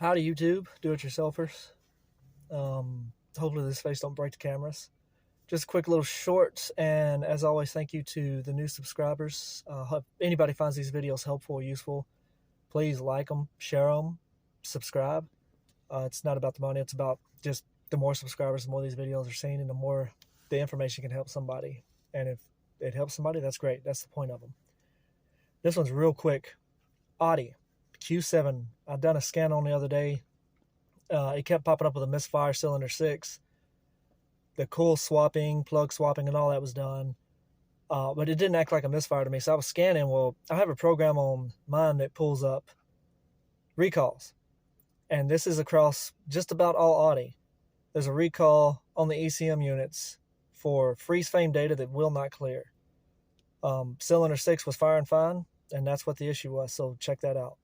Howdy YouTube, do-it-yourselfers. Hopefully this face don't break the cameras. Just a quick little short, and as always, thank you to the new subscribers. If anybody finds these videos helpful or useful, please like them, share them, subscribe. It's not about the money, it's about just the more subscribers, the more these videos are seen, and the more the information can help somebody. And if it helps somebody, that's great. That's the point of them. This one's real quick. Audi Q7. I done a scan on the other day. It kept popping up with a misfire cylinder 6. The coil swapping, plug swapping, and all that was done. But it didn't act like a misfire to me. So I was scanning. Well, I have a program on mine that pulls up recalls. And this is across just about all Audi. There's a recall on the ECM units for freeze frame data that will not clear. Cylinder 6 was firing fine, and that's what the issue was. So check that out.